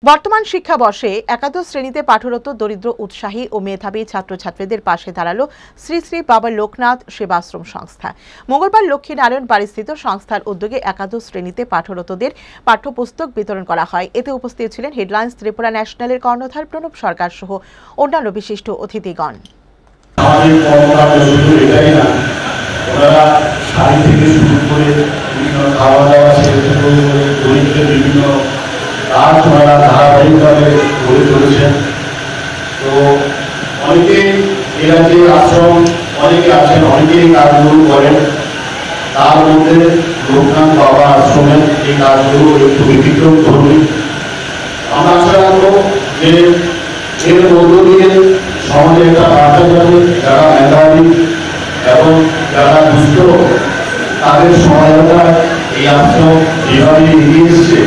বর্তমান শিক্ষাবর্ষে একাদশ শ্রেণীতে পাঠরত দরিদ্র উৎসাহী ও মেধাবী ছাত্রছাত্রীদের পাশে দাঁড়ালো শ্রী শ্রী বাবা লোকনাথ সেবাশ্রম সংস্থা। মঙ্গলবার লক্ষ্মীনারায়ণ বাড়িস্থিত সংস্থার উদ্যোগে একাদশ শ্রেণীতে পাঠরতদের পাঠ্যপুস্তক বিতরণ করা হয়। এতে উপস্থিত ছিলেন হেডলাইন্স ত্রিপুরা ন্যাশনালের কর্ণধার প্রণব সরকার সহ অন্যান্য বিশিষ্ট অতিথিগণ। কাজ ওনারা ধারাবাহিকভাবে গড়ে তুলেছেন। তো অনেকে এর আগে আশ্রম অনেকে আছেন, অনেকেই কাজগুলো করেন। তার মধ্যে লোকনাথ বাবা আশ্রমের এই কাজগুলো একটু ব্যতিক্রম ধর্মী। আমরা আশা রাখবো যে এর মধ্য দিয়ে সমাজে একটা বার্তা যাবে, যারা মেধাবী এবং যারা দুস্থ তাদের সহায়তায় এই আশ্রম যেভাবে এগিয়ে এসছে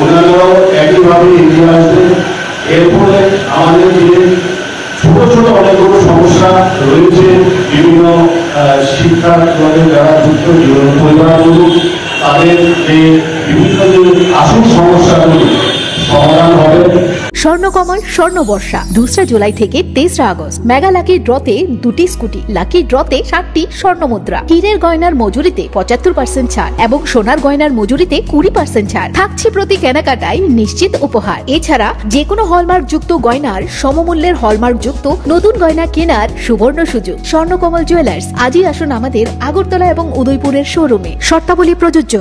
ওনারাও একইভাবে এগিয়ে আসবে। এর ফলে আমাদের যে ছোট ছোট অনেকগুলো সমস্যা রয়েছে, বিভিন্ন শিক্ষার সঙ্গে যারা যুক্ত জীবন পরিবারগুলো তাদের যে বিভিন্ন যে আসল সমস্যাগুলো সমাধান হবে। স্বর্ণকমল স্বর্ণবর্ষা 2 জুলাই থেকে 23 আগস্ট। মেগা লাকি ড্রতে 2টি স্কুটি, লাকি ড্রতে 7টি স্বর্ণমুদ্রা, হীরের গয়নার মজুরিতে 75% ছাড় এবং সোনার গয়নার মজুরিতে 20% ছাড় থাকছে। প্রতি কেনাকাটায় নিশ্চিত উপহার। এছাড়া যে কোনো হলমার্ক যুক্ত গয়নার সমমূল্যের হলমার্ক যুক্ত নতুন গয়না কেনার সুবর্ণ সুযোগ। স্বর্ণকমল জুয়েলার্স, আজই আসুন আমাদের আগরতলা এবং উদয়পুরের শোরুমে। শর্তাবলী প্রযোজ্য।